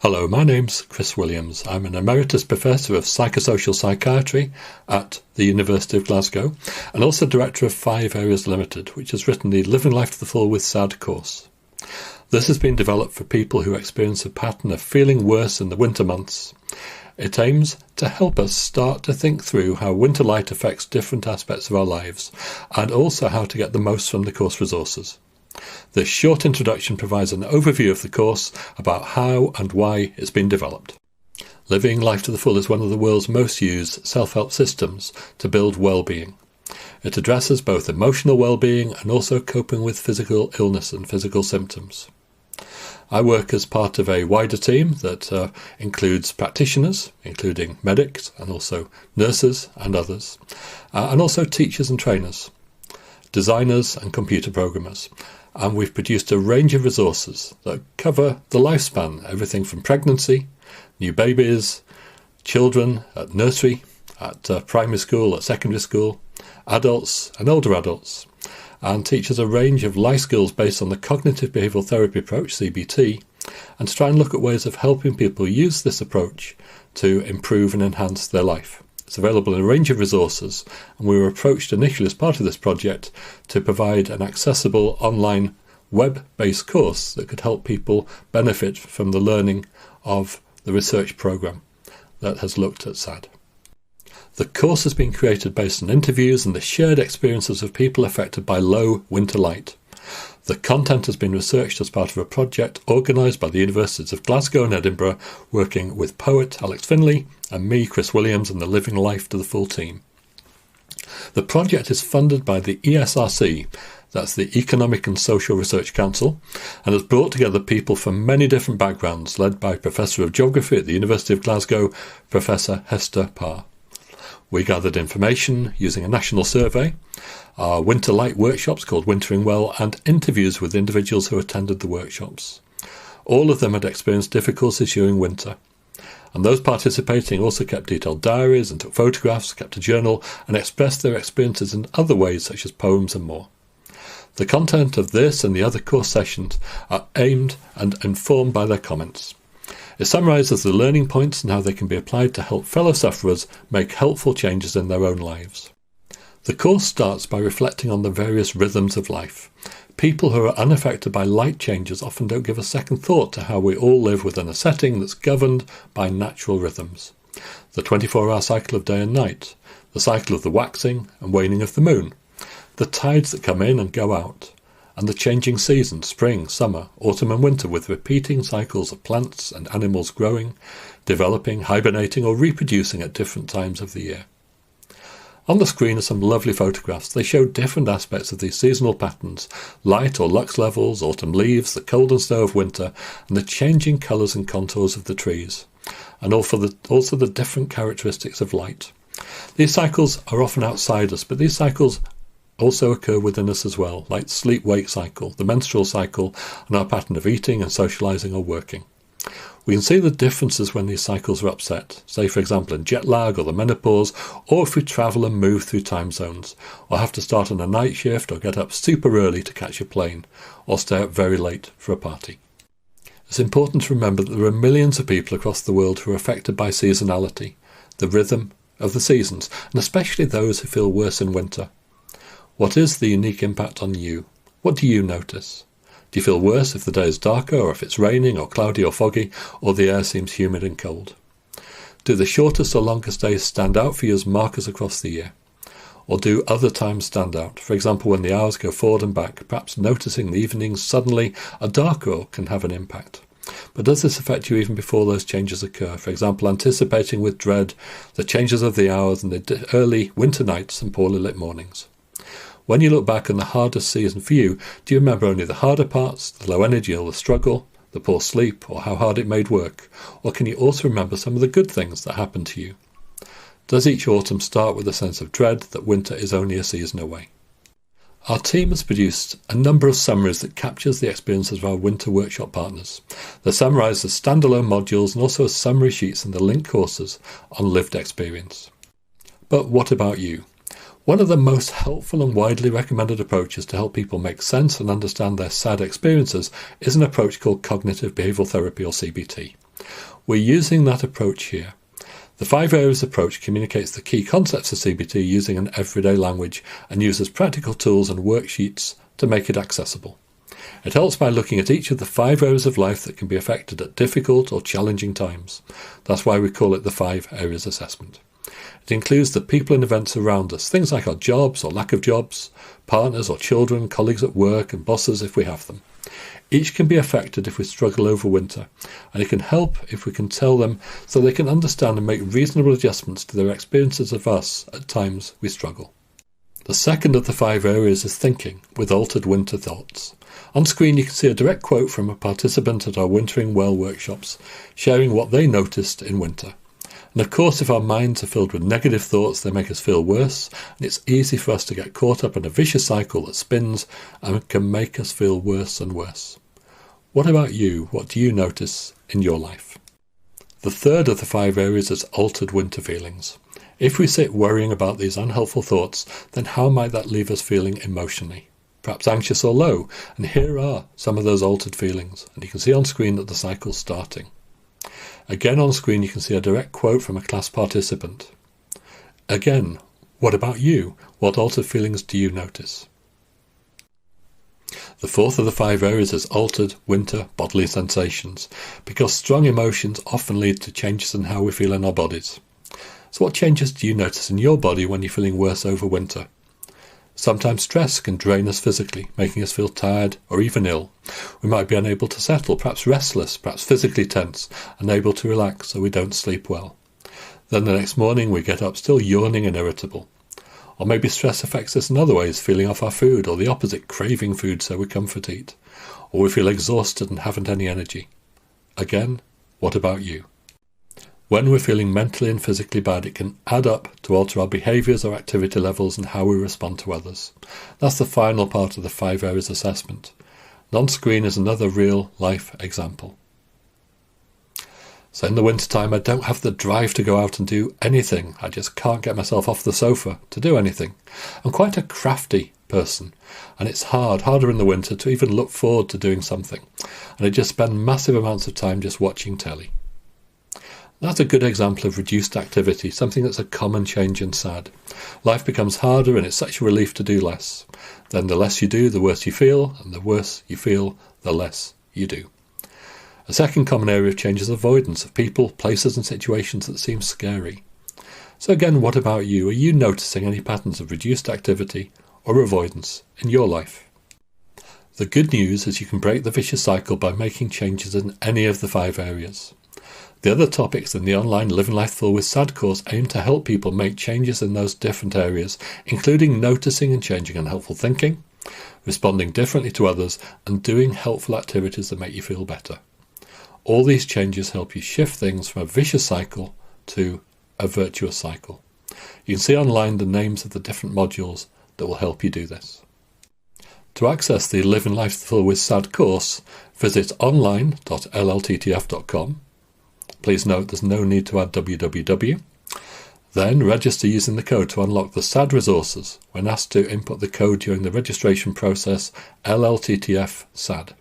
Hello, my name's Chris Williams. I'm an Emeritus Professor of Psychosocial Psychiatry at the University of Glasgow and also Director of 5 Areas Limited, which has written the Living Life to the Full with SAD course. This has been developed for people who experience a pattern of feeling worse in the winter months. It aims to help us start to think through how winter light affects different aspects of our lives and also how to get the most from the course resources. This short introduction provides an overview of the course about how and why it's been developed. Living Life to the Full is one of the world's most used self-help systems to build well-being. It addresses both emotional well-being and also coping with physical illness and physical symptoms. I work as part of a wider team that includes practitioners, including medics and also nurses and others, and also teachers and trainers, designers and computer programmers. And we've produced a range of resources that cover the lifespan, everything from pregnancy, new babies, children at nursery, at primary school, at secondary school, adults and older adults, and teaches a range of life skills based on the cognitive behavioural therapy approach, CBT, and to try and look at ways of helping people use this approach to improve and enhance their life. It's available in a range of resources, and we were approached initially as part of this project to provide an accessible online web-based course that could help people benefit from the learning of the research programme that has looked at SAD. The course has been created based on interviews and the shared experiences of people affected by low winter light. The content has been researched as part of a project organised by the Universities of Glasgow and Edinburgh, working with poet Alex Finlay and me, Chris Williams, and the Living Life to the Full team. The project is funded by the ESRC, that's the Economic and Social Research Council, and has brought together people from many different backgrounds, led by Professor of Geography at the University of Glasgow, Professor Hester Parr. We gathered information using a national survey, our winter light workshops called Wintering Well, and interviews with individuals who attended the workshops. All of them had experienced difficulties during winter, and those participating also kept detailed diaries and took photographs, kept a journal, and expressed their experiences in other ways such as poems and more. The content of this and the other course sessions are aimed and informed by their comments. It summarises the learning points and how they can be applied to help fellow sufferers make helpful changes in their own lives. The course starts by reflecting on the various rhythms of life. People who are unaffected by light changes often don't give a second thought to how we all live within a setting that's governed by natural rhythms. The 24-hour cycle of day and night, the cycle of the waxing and waning of the moon, the tides that come in and go out, and the changing seasons, spring, summer, autumn and winter, with repeating cycles of plants and animals growing, developing, hibernating or reproducing at different times of the year. On the screen are some lovely photographs. They show different aspects of these seasonal patterns, light or lux levels, autumn leaves, the cold and snow of winter, and the changing colours and contours of the trees, and also the different characteristics of light. These cycles are often outside us, but these cycles also occur within us as well, like the sleep-wake cycle, the menstrual cycle, and our pattern of eating and socialising or working. We can see the differences when these cycles are upset, say for example in jet lag or the menopause, or if we travel and move through time zones, or have to start on a night shift or get up super early to catch a plane, or stay up very late for a party. It's important to remember that there are millions of people across the world who are affected by seasonality, the rhythm of the seasons, and especially those who feel worse in winter. What is the unique impact on you? What do you notice? Do you feel worse if the day is darker, or if it's raining or cloudy or foggy, or the air seems humid and cold? Do the shortest or longest days stand out for you as markers across the year? Or do other times stand out? For example, when the hours go forward and back, perhaps noticing the evenings suddenly are darker can have an impact. But does this affect you even before those changes occur? For example, anticipating with dread the changes of the hours and the early winter nights and poorly lit mornings. When you look back on the hardest season for you, do you remember only the harder parts, the low energy or the struggle, the poor sleep, or how hard it made work? Or can you also remember some of the good things that happened to you? Does each autumn start with a sense of dread that winter is only a season away? Our team has produced a number of summaries that captures the experiences of our winter workshop partners. They're summarised as standalone modules and also as summary sheets in the linked courses on lived experience. But what about you? One of the most helpful and widely recommended approaches to help people make sense and understand their SAD experiences is an approach called cognitive behavioural therapy, or CBT. We're using that approach here. The 5 areas approach communicates the key concepts of CBT using an everyday language and uses practical tools and worksheets to make it accessible. It helps by looking at each of the 5 areas of life that can be affected at difficult or challenging times. That's why we call it the 5 areas assessment. It includes the people and events around us, things like our jobs or lack of jobs, partners or children, colleagues at work and bosses if we have them. Each can be affected if we struggle over winter, and it can help if we can tell them so they can understand and make reasonable adjustments to their experiences of us at times we struggle. The second of the 5 areas is thinking, with altered winter thoughts. On screen you can see a direct quote from a participant at our Wintering Well workshops, sharing what they noticed in winter. And of course, if our minds are filled with negative thoughts, they make us feel worse, and it's easy for us to get caught up in a vicious cycle that spins and can make us feel worse and worse. What about you? What do you notice in your life? The third of the 5 areas is altered winter feelings. If we sit worrying about these unhelpful thoughts, then how might that leave us feeling emotionally? Perhaps anxious or low, and here are some of those altered feelings, and you can see on screen that the cycle's starting. Again on screen you can see a direct quote from a class participant. Again, what about you? What altered feelings do you notice? The fourth of the 5 areas is altered winter bodily sensations, because strong emotions often lead to changes in how we feel in our bodies. So what changes do you notice in your body when you're feeling worse over winter? Sometimes stress can drain us physically, making us feel tired or even ill. We might be unable to settle, perhaps restless, perhaps physically tense, unable to relax so we don't sleep well. Then the next morning we get up still yawning and irritable. Or maybe stress affects us in other ways, feeling off our food, or the opposite, craving food so we comfort eat. Or we feel exhausted and haven't any energy. Again, what about you? When we're feeling mentally and physically bad, it can add up to alter our behaviours or activity levels and how we respond to others. That's the final part of the 5 areas assessment. And on screen is another real life example. So in the wintertime, I don't have the drive to go out and do anything. I just can't get myself off the sofa to do anything. I'm quite a crafty person, and it's harder in the winter to even look forward to doing something. And I just spend massive amounts of time just watching telly. That's a good example of reduced activity, something that's a common change in SAD. Life becomes harder and it's such a relief to do less. Then the less you do, the worse you feel, and the worse you feel, the less you do. A second common area of change is avoidance of people, places and situations that seem scary. So again, what about you? Are you noticing any patterns of reduced activity or avoidance in your life? The good news is you can break the vicious cycle by making changes in any of the 5 areas. The other topics in the online Living Life Full with SAD course aim to help people make changes in those different areas, including noticing and changing unhelpful thinking, responding differently to others, and doing helpful activities that make you feel better. All these changes help you shift things from a vicious cycle to a virtuous cycle. You can see online the names of the different modules that will help you do this. To access the Living Life Full with SAD course, visit online.LLTTF.com. Please note there's no need to add www. Then register using the code to unlock the SAD resources when asked to input the code during the registration process LLTTF SAD.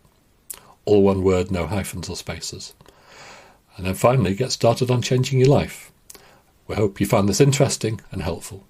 All one word, no hyphens or spaces. And then finally get started on changing your life. We hope you found this interesting and helpful.